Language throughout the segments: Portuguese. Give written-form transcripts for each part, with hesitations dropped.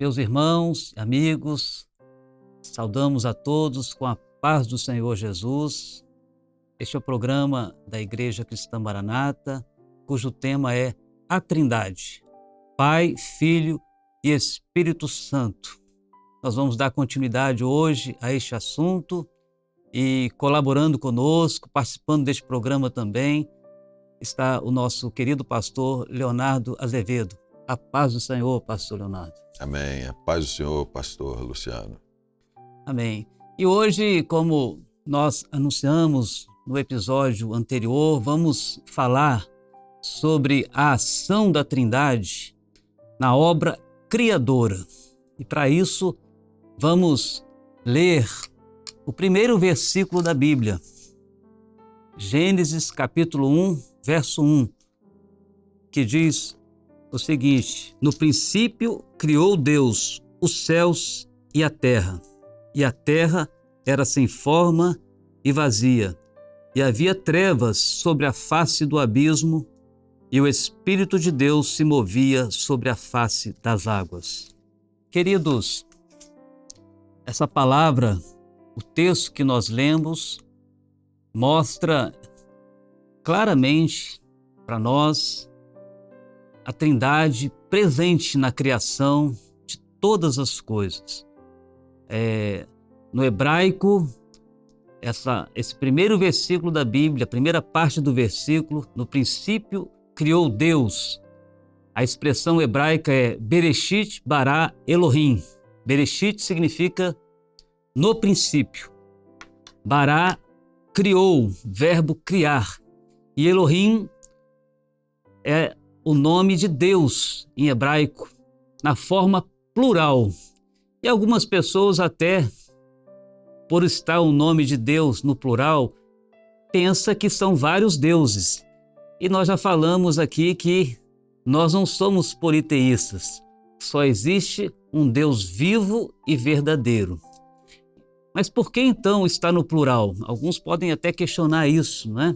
Meus irmãos, amigos, saudamos a todos com a paz do Senhor Jesus. Este é o programa da Igreja Cristã Maranata, cujo tema é a Trindade, Pai, Filho e Espírito Santo. Nós vamos dar continuidade hoje a este assunto e colaborando conosco, participando deste programa também, está o nosso querido pastor Leonardo Azevedo. A paz do Senhor, pastor Leonardo. Amém. A paz do Senhor, pastor Luciano. Amém. E hoje, como nós anunciamos no episódio anterior, vamos falar sobre a ação da Trindade na obra criadora. E para isso, vamos ler o primeiro versículo da Bíblia. Gênesis capítulo 1, verso 1, que diz o seguinte: no princípio criou Deus os céus e a terra era sem forma e vazia, e havia trevas sobre a face do abismo, e o Espírito de Deus se movia sobre a face das águas. Queridos, essa palavra, o texto que nós lemos, mostra claramente para nós a Trindade presente na criação de todas as coisas. No hebraico, esse primeiro versículo da Bíblia, a primeira parte do versículo, no princípio criou Deus. A expressão hebraica é Bereshit bara Elohim. Bereshit significa no princípio. Bara, criou, verbo criar. E Elohim é o nome de Deus em hebraico, na forma plural. E algumas pessoas até, por estar o nome de Deus no plural, pensa que são vários deuses. E nós já falamos aqui que nós não somos politeístas. Só existe um Deus vivo e verdadeiro. Mas por que então está no plural? Alguns podem até questionar isso, não é?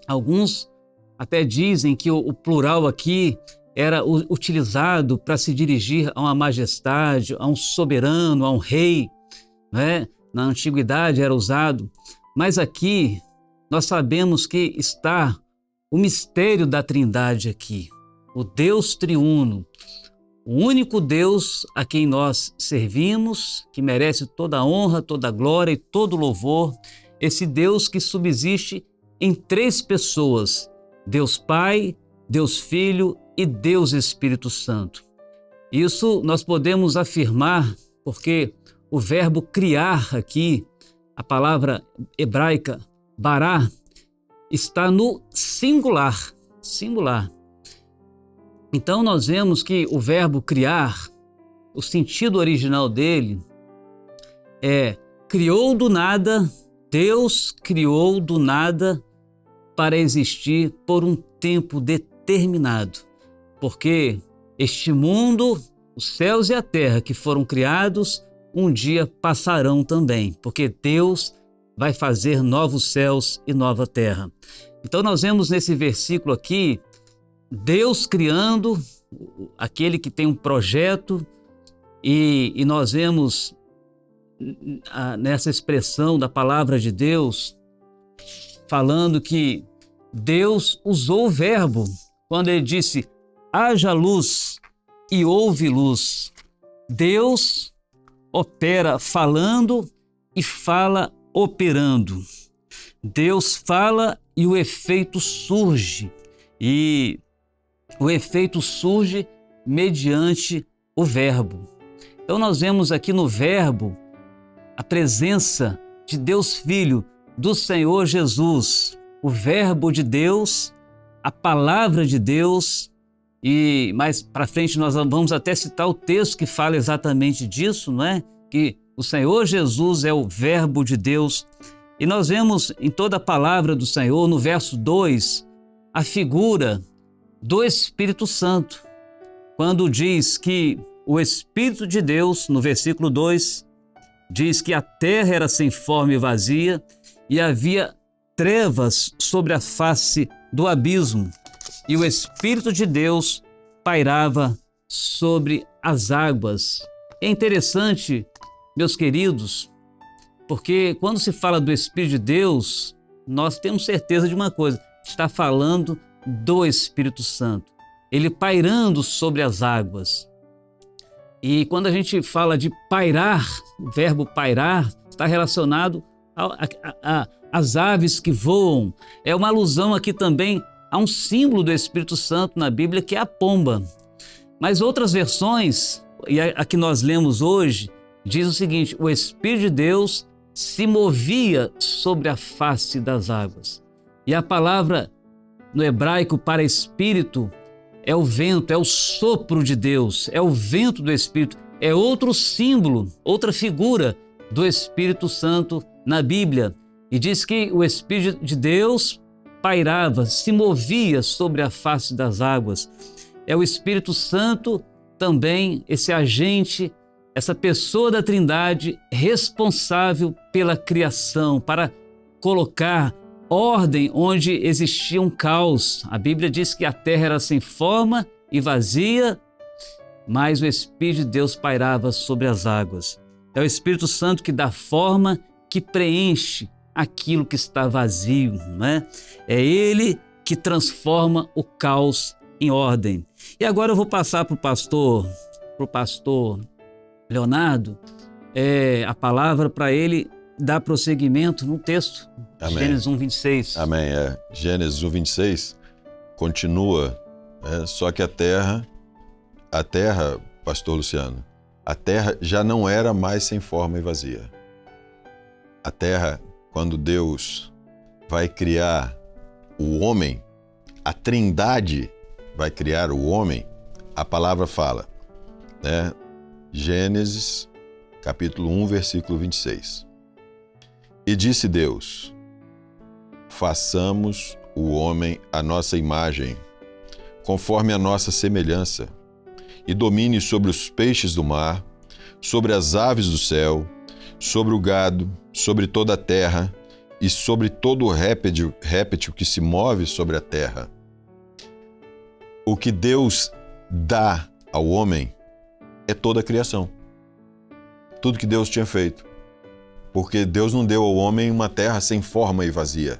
Alguns até dizem que o plural aqui era utilizado para se dirigir a uma majestade, a um soberano, a um rei, né? Na antiguidade era usado, mas aqui nós sabemos que está o mistério da Trindade aqui, o Deus triuno, o único Deus a quem nós servimos, que merece toda a honra, toda a glória e todo o louvor, esse Deus que subsiste em três pessoas: Deus Pai, Deus Filho e Deus Espírito Santo. Isso nós podemos afirmar porque o verbo criar aqui, a palavra hebraica bará, está no singular. Então nós vemos que o verbo criar, o sentido original dele é criou do nada, Deus criou do nada para existir por um tempo determinado. Porque este mundo, os céus e a terra que foram criados, um dia passarão também, porque Deus vai fazer novos céus e nova terra. Então nós vemos nesse versículo aqui, Deus criando, aquele que tem um projeto, e nós vemos nessa expressão da palavra de Deus, falando que Deus usou o verbo quando ele disse: haja luz e houve luz. Deus opera falando e fala operando. Deus fala e o efeito surge. E o efeito surge mediante o verbo. Então nós vemos aqui no verbo a presença de Deus Filho, do Senhor Jesus, o verbo de Deus, a palavra de Deus. E mais para frente nós vamos até citar o texto que fala exatamente disso, não é? Que o Senhor Jesus é o verbo de Deus. E nós vemos em toda a palavra do Senhor, no verso 2, a figura do Espírito Santo. Quando diz que o Espírito de Deus, no versículo 2, diz que a terra era sem forma e vazia, e havia trevas sobre a face do abismo, e o Espírito de Deus pairava sobre as águas. É interessante, meus queridos, porque quando se fala do Espírito de Deus, nós temos certeza de uma coisa: está falando do Espírito Santo, ele pairando sobre as águas. E quando a gente fala de pairar, o verbo pairar está relacionado às aves que voam. É uma alusão aqui também a um símbolo do Espírito Santo na Bíblia, que é a pomba. Mas outras versões, e a que nós lemos hoje, diz o seguinte: o Espírito de Deus se movia sobre a face das águas. E a palavra no hebraico para espírito é o vento, é o sopro de Deus, é o vento do Espírito, é outro símbolo, outra figura do Espírito Santo na Bíblia. E diz que o Espírito de Deus pairava, se movia sobre a face das águas. É o Espírito Santo também, esse agente, essa pessoa da Trindade responsável pela criação, para colocar ordem onde existia um caos. A Bíblia diz que a terra era sem forma e vazia, mas o Espírito de Deus pairava sobre as águas. É o Espírito Santo que dá forma, que preenche aquilo que está vazio, né? É Ele que transforma o caos em ordem. E agora eu vou passar para o pastor Leonardo, a palavra para ele dar prosseguimento no texto. Amém. Gênesis 1:26. Amém. Gênesis 1:26 continua, só que a terra, pastor Luciano, a terra já não era mais sem forma e vazia. A terra, quando Deus vai criar o homem, a Trindade vai criar o homem, a palavra fala, Gênesis capítulo 1, versículo 26. E disse Deus: façamos o homem à nossa imagem, conforme a nossa semelhança, e domine sobre os peixes do mar, sobre as aves do céu, sobre o gado, sobre toda a terra e sobre todo o réptil que se move sobre a terra. O que Deus dá ao homem é toda a criação. Tudo que Deus tinha feito. Porque Deus não deu ao homem uma terra sem forma e vazia.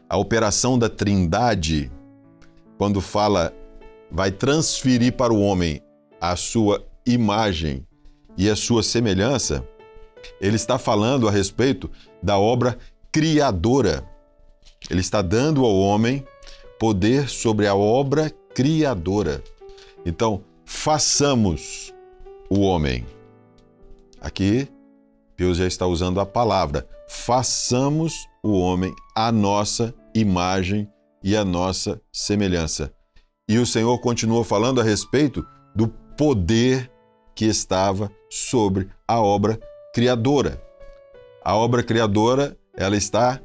A operação da Trindade, quando fala, vai transferir para o homem a sua imagem e a sua semelhança, ele está falando a respeito da obra criadora. Ele está dando ao homem poder sobre a obra criadora. Então, façamos o homem. Aqui, Deus já está usando a palavra. Façamos o homem à nossa imagem e à nossa semelhança. E o Senhor continua falando a respeito do poder que estava sobre a obra criadora. A obra criadora, ela está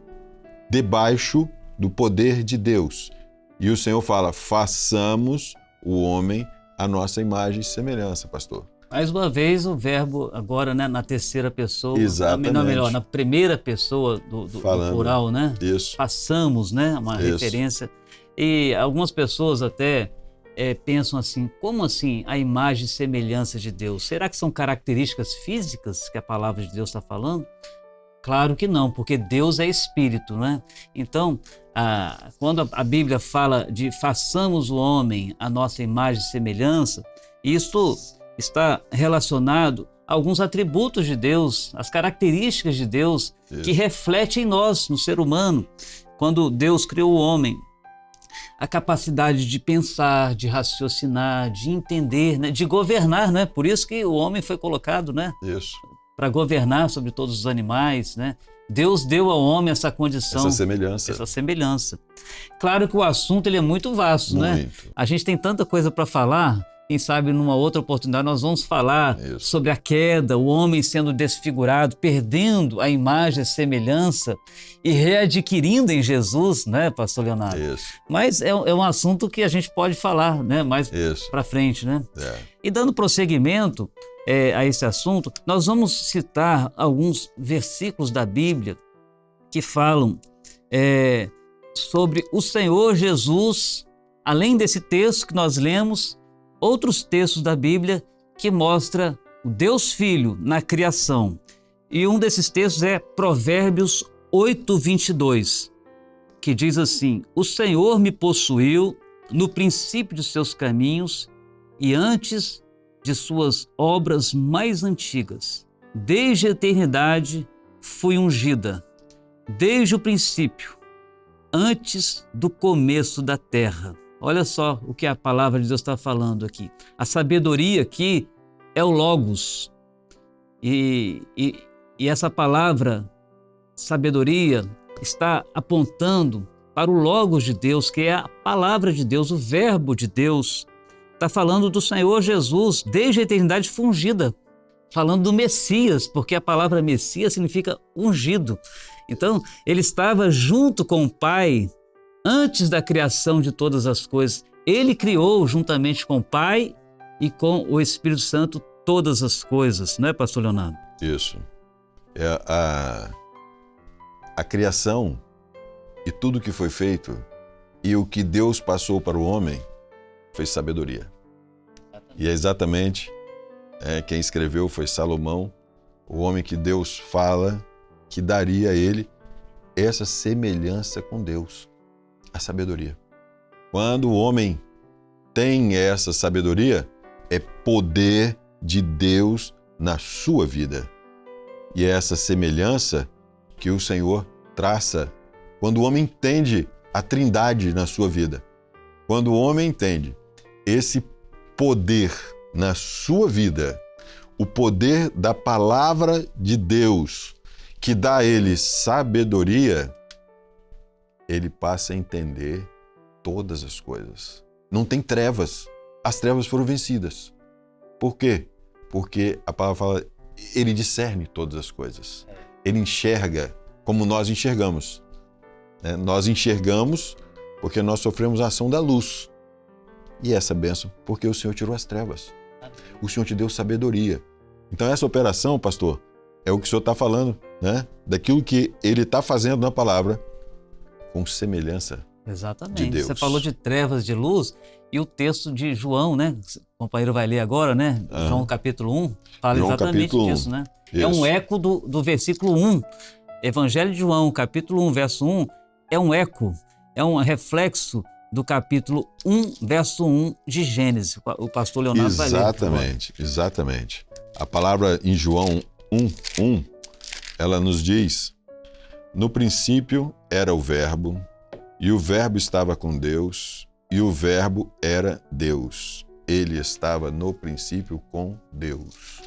debaixo do poder de Deus. E o Senhor fala: façamos o homem à nossa imagem e semelhança, pastor. Mais uma vez o verbo agora, na terceira pessoa. Exatamente. Não, melhor, na primeira pessoa do plural, né? Isso. Façamos, uma isso. referência. E algumas pessoas até pensam assim: como assim a imagem e semelhança de Deus? Será que são características físicas que a palavra de Deus está falando? Claro que não, porque Deus é espírito, né? Então, quando a Bíblia fala de façamos o homem à nossa imagem e semelhança, isso está relacionado a alguns atributos de Deus, as características de Deus que refletem em nós, no ser humano. Quando Deus criou o homem, a capacidade de pensar, de raciocinar, de entender, de governar, né? Por isso que o homem foi colocado, Isso. Para governar sobre todos os animais, Deus deu ao homem essa condição. Essa semelhança. Claro que o assunto ele é muito vasto, Muito. A gente tem tanta coisa para falar. Quem sabe numa outra oportunidade nós vamos falar sobre a queda, o homem sendo desfigurado, perdendo a imagem e a semelhança e readquirindo em Jesus, pastor Leonardo? Isso. Mas é um assunto que a gente pode falar, mais para frente, E dando prosseguimento a esse assunto, nós vamos citar alguns versículos da Bíblia que falam sobre o Senhor Jesus, além desse texto que nós lemos, outros textos da Bíblia que mostram o Deus Filho na criação. E um desses textos é Provérbios 8:22, que diz assim: o Senhor me possuiu no princípio de seus caminhos e antes de suas obras mais antigas. Desde a eternidade fui ungida, desde o princípio, antes do começo da terra. Olha só o que a palavra de Deus está falando aqui. A sabedoria aqui é o Logos. E essa palavra, sabedoria, está apontando para o Logos de Deus, que é a palavra de Deus, o verbo de Deus. Está falando do Senhor Jesus, desde a eternidade foi ungida. Falando do Messias, porque a palavra Messias significa ungido. Então, ele estava junto com o Pai antes da criação de todas as coisas. Ele criou, juntamente com o Pai e com o Espírito Santo, todas as coisas, não é, pastor Leonardo? Isso. A criação e tudo que foi feito e o que Deus passou para o homem foi sabedoria. E é exatamente quem escreveu foi Salomão, o homem que Deus fala que daria a ele essa semelhança com Deus, a sabedoria. Quando o homem tem essa sabedoria, é poder de Deus na sua vida. E é essa semelhança que o Senhor traça quando o homem entende a Trindade na sua vida. Quando o homem entende esse poder na sua vida, o poder da palavra de Deus, que dá a ele sabedoria, ele passa a entender todas as coisas. Não tem trevas. As trevas foram vencidas. Por quê? Porque a palavra fala, ele discerne todas as coisas. Ele enxerga como nós enxergamos. Nós enxergamos porque nós sofremos a ação da luz. E essa bênção, porque o Senhor tirou as trevas. O Senhor te deu sabedoria. Então essa operação, pastor, é o que o Senhor está falando, né? Daquilo que Ele está fazendo na palavra com semelhança. Exatamente. De Deus. Você falou de trevas, de luz, e o texto de João, né? O companheiro vai ler agora, né? João capítulo 1, fala João, exatamente capítulo 1. disso, né? Isso. É um eco do versículo 1. Evangelho de João, capítulo 1, verso 1, é um eco, é um reflexo do capítulo 1, verso 1 de Gênesis. O pastor Leonardo vai ler. Exatamente. A palavra em João 1:1, ela nos diz: no princípio era o Verbo, e o Verbo estava com Deus, e o Verbo era Deus. Ele estava no princípio com Deus.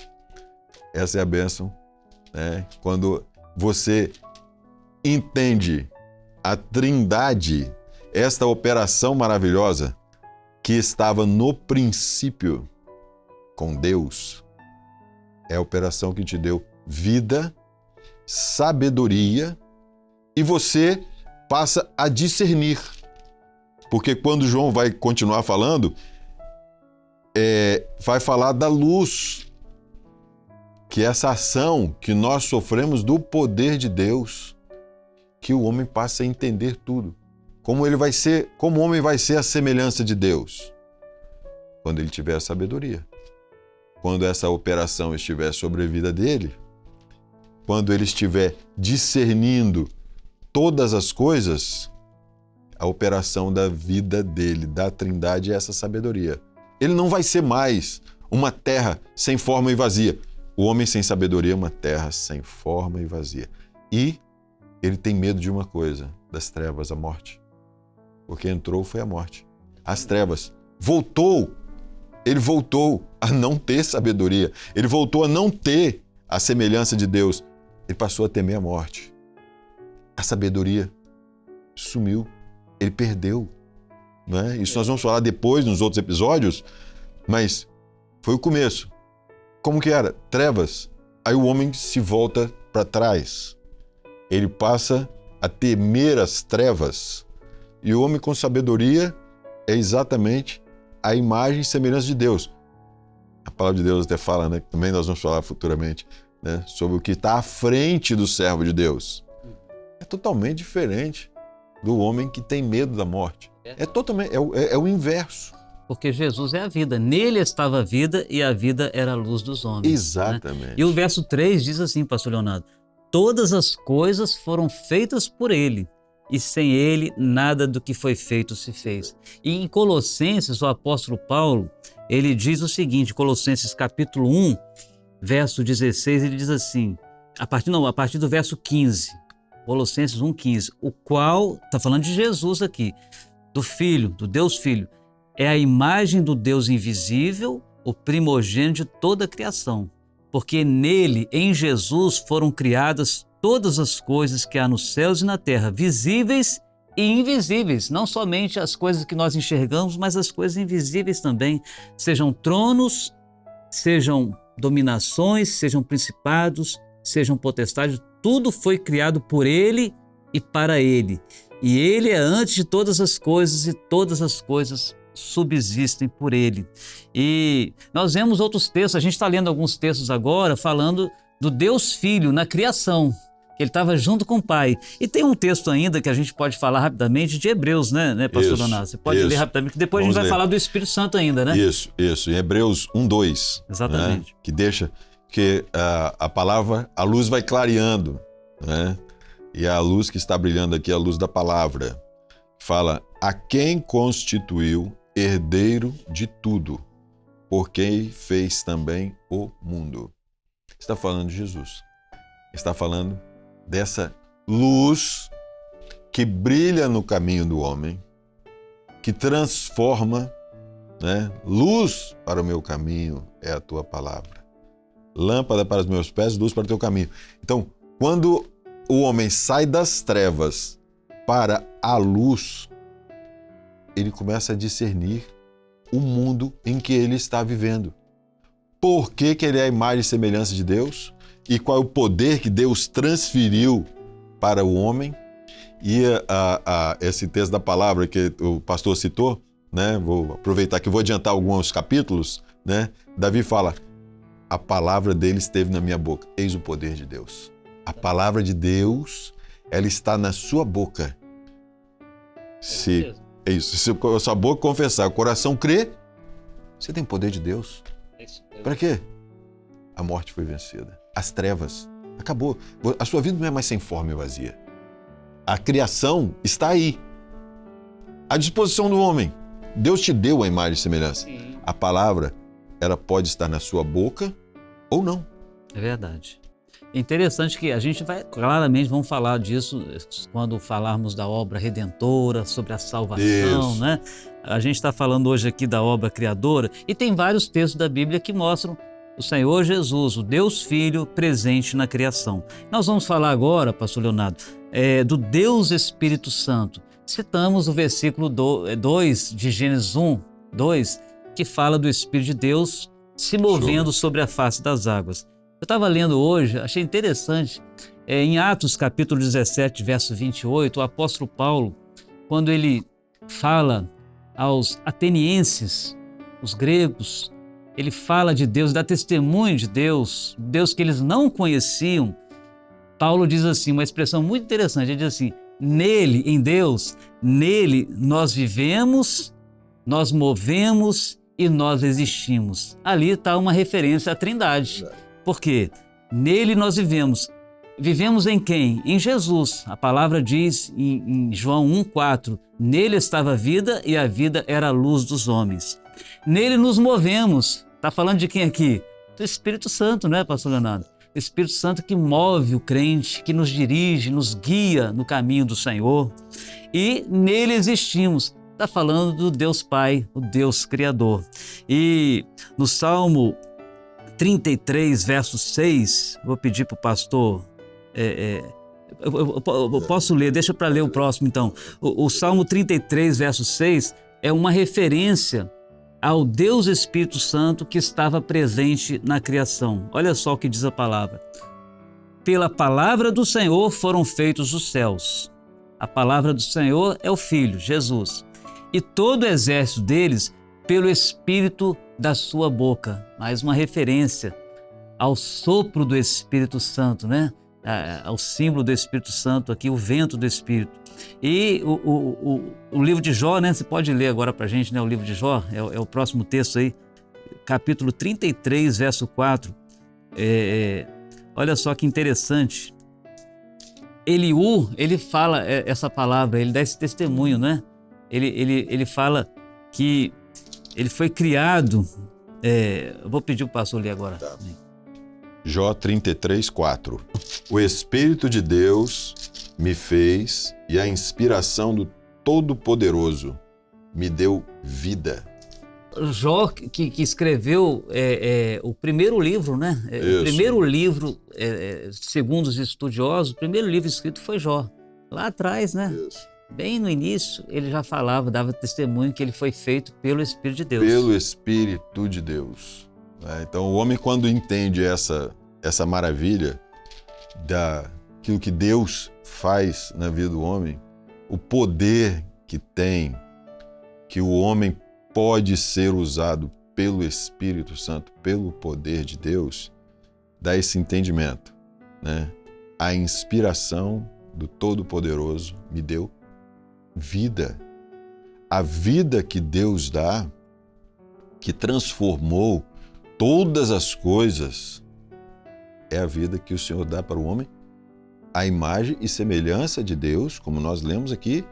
Essa é a bênção, né? Quando você entende a Trindade, esta operação maravilhosa que estava no princípio com Deus, é a operação que te deu vida, sabedoria, e você passa a discernir. Porque quando João vai continuar falando, vai falar da luz, que é essa ação que nós sofremos do poder de Deus, que o homem passa a entender tudo. Como o homem vai ser a semelhança de Deus? Quando ele tiver a sabedoria. Quando essa operação estiver sobre a vida dele, quando ele estiver discernindo todas as coisas, a operação da vida dele, da Trindade, é essa sabedoria. Ele não vai ser mais uma terra sem forma e vazia. O homem sem sabedoria é uma terra sem forma e vazia. E ele tem medo de uma coisa, das trevas, a morte. Porque entrou foi a morte. As trevas. Ele voltou a não ter sabedoria. Ele voltou a não ter a semelhança de Deus. Ele passou a temer a morte. A sabedoria sumiu. Ele perdeu. Não é? Isso nós vamos falar depois, nos outros episódios, mas foi o começo. Como que era? Trevas. Aí o homem se volta para trás. Ele passa a temer as trevas. E o homem com sabedoria é exatamente a imagem e semelhança de Deus. A palavra de Deus até fala, né? Também nós vamos falar futuramente, né? Sobre o que está à frente do servo de Deus. É totalmente diferente do homem que tem medo da morte. É totalmente, é o inverso. Porque Jesus é a vida. Nele estava a vida e a vida era a luz dos homens. Exatamente. Né? E o verso 3 diz assim, pastor Leonardo: todas as coisas foram feitas por ele, e sem ele nada do que foi feito se fez. E em Colossenses, o apóstolo Paulo, ele diz o seguinte, Colossenses capítulo 1, verso 16, ele diz assim, a partir do verso 15, Colossenses 1,15, o qual, está falando de Jesus aqui, do Filho, do Deus Filho, é a imagem do Deus invisível, o primogênito de toda a criação. Porque nele, em Jesus, foram criadas todas as coisas que há nos céus e na terra, visíveis e invisíveis. Não somente as coisas que nós enxergamos, mas as coisas invisíveis também. Sejam tronos, sejam dominações, sejam principados, sejam potestades. Tudo foi criado por ele e para ele. E ele é antes de todas as coisas e todas as coisas subsistem por ele. E nós vemos outros textos, a gente está lendo alguns textos agora falando do Deus Filho na criação, que ele estava junto com o Pai. E tem um texto ainda que a gente pode falar rapidamente de Hebreus, né pastor Donato? Você pode ler rapidamente, que depois a gente vai falar do Espírito Santo ainda, né? Isso, em Hebreus 1:2. Exatamente. Né? Que deixa que a palavra, a luz vai clareando, né? E a luz que está brilhando aqui é a luz da palavra. Fala, a quem constituiu herdeiro de tudo, por quem fez também o mundo. Está falando de Jesus. Está falando dessa luz que brilha no caminho do homem, que transforma, né? Luz para o meu caminho é a tua palavra. Lâmpada para os meus pés, luz para o teu caminho. Então, quando o homem sai das trevas para a luz, ele começa a discernir o mundo em que ele está vivendo. Por que ele é a imagem e semelhança de Deus? E qual é o poder que Deus transferiu para o homem? E esse texto da palavra que o pastor citou, né? Vou aproveitar que vou adiantar alguns capítulos, né? Davi fala, a palavra dele esteve na minha boca. Eis o poder de Deus. A palavra de Deus, ela está na sua boca. Se a sua boca confessar, o coração crer, você tem poder de Deus. Para quê? A morte foi vencida. As trevas. Acabou. A sua vida não é mais sem forma e vazia. A criação está aí. À disposição do homem. Deus te deu a imagem e semelhança. Sim. A palavra, ela pode estar na sua boca ou não. É verdade. É interessante que a gente vamos falar disso quando falarmos da obra redentora, sobre a salvação, né? A gente está falando hoje aqui da obra criadora e tem vários textos da Bíblia que mostram o Senhor Jesus, o Deus Filho, presente na criação. Nós vamos falar agora, pastor Leonardo, do Deus Espírito Santo. Citamos o versículo 2 de Gênesis 1:2, que fala do Espírito de Deus se movendo sobre a face das águas. Eu estava lendo hoje, achei interessante, em Atos capítulo 17, verso 28, o apóstolo Paulo, quando ele fala aos atenienses, os gregos, ele fala de Deus, dá testemunho de Deus, Deus que eles não conheciam. Paulo diz assim, uma expressão muito interessante, ele diz assim, nele, em Deus, nele nós vivemos, nós movemos e nós existimos. Ali está uma referência à Trindade. Porque nele nós vivemos. Vivemos em quem? Em Jesus. A palavra diz em João 1:4, nele estava a vida e a vida era a luz dos homens. Nele nos movemos. Está falando de quem aqui? Do Espírito Santo, não é, pastor Leonardo? O Espírito Santo que move o crente, que nos dirige, nos guia no caminho do Senhor. E nele existimos. Está falando do Deus Pai, o Deus Criador. E no Salmo 33, verso 6, vou pedir para o pastor, eu posso ler, deixa para ler o próximo então. O Salmo 33, verso 6 é uma referência ao Deus Espírito Santo que estava presente na criação. Olha só o que diz a palavra. Pela palavra do Senhor foram feitos os céus. A palavra do Senhor é o Filho, Jesus. E todo o exército deles pelo Espírito da sua boca. Mais uma referência ao sopro do Espírito Santo, né? Ao símbolo do Espírito Santo aqui, o vento do Espírito. E o livro de Jó, né? Você pode ler agora para a gente, né? O livro de Jó, é o próximo texto aí, capítulo 33, verso 4. Olha só que interessante. Eliú, ele fala essa palavra, ele dá esse testemunho, né? Ele fala que ele foi criado. Eu vou pedir o pastor ler agora. Tá. Jó 33, 4. O Espírito de Deus me fez e a inspiração do Todo-Poderoso me deu vida. Jó, que escreveu o primeiro livro, né? Isso. O primeiro livro, segundo os estudiosos, o primeiro livro escrito foi Jó. Lá atrás, né? Isso. Bem no início, ele já falava, dava testemunho que ele foi feito pelo Espírito de Deus. Pelo Espírito de Deus. Então, o homem, quando entende essa maravilha daquilo que Deus faz na vida do homem, o poder que tem, que o homem pode ser usado pelo Espírito Santo, pelo poder de Deus, dá esse entendimento, né? A inspiração do Todo-Poderoso me deu vida. A vida que Deus dá, que transformou todas as coisas, é a vida que o Senhor dá para o homem, a imagem e semelhança de Deus, como nós lemos aqui.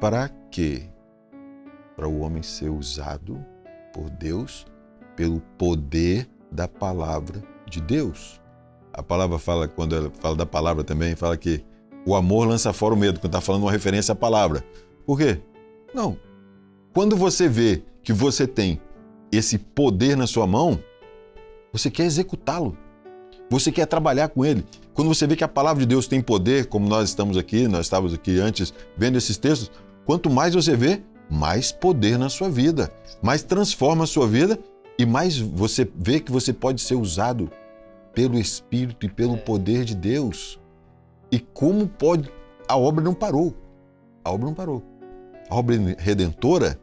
Para quê? Para o homem ser usado por Deus pelo poder da palavra de Deus. A palavra fala, quando ela fala da palavra também, fala que o amor lança fora o medo, quando está falando uma referência à palavra. Por quê? Não. Quando você vê que você tem esse poder na sua mão, você quer executá-lo. Você quer trabalhar com ele. Quando você vê que a palavra de Deus tem poder, como nós estávamos aqui antes vendo esses textos, quanto mais você vê, mais poder na sua vida, mais transforma a sua vida e mais você vê que você pode ser usado pelo Espírito e pelo poder de Deus. E como pode... A obra não parou. A obra não parou. A obra redentora,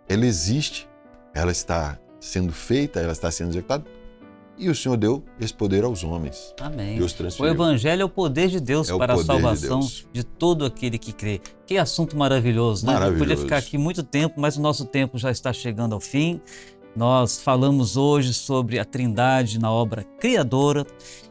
ela existe, ela está sendo feita, ela está sendo executada, e o Senhor deu esse poder aos homens. Amém. E os transferiu. O Evangelho é o poder de Deus para a salvação de todo aquele que crê. Que assunto maravilhoso, né? Maravilhoso. Eu podia ficar aqui muito tempo, mas o nosso tempo já está chegando ao fim. Nós falamos hoje sobre a Trindade na obra criadora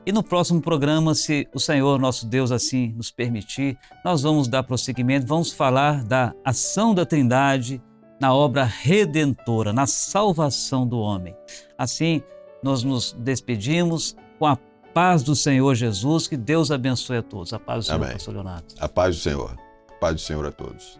e no próximo programa, se o Senhor nosso Deus assim nos permitir, nós vamos dar prosseguimento, vamos falar da ação da Trindade na obra redentora, na salvação do homem. Assim, nós nos despedimos com a paz do Senhor Jesus, que Deus abençoe a todos. A paz do Senhor, Amém. Pastor Leonardo. A paz do Senhor. A paz do Senhor a todos.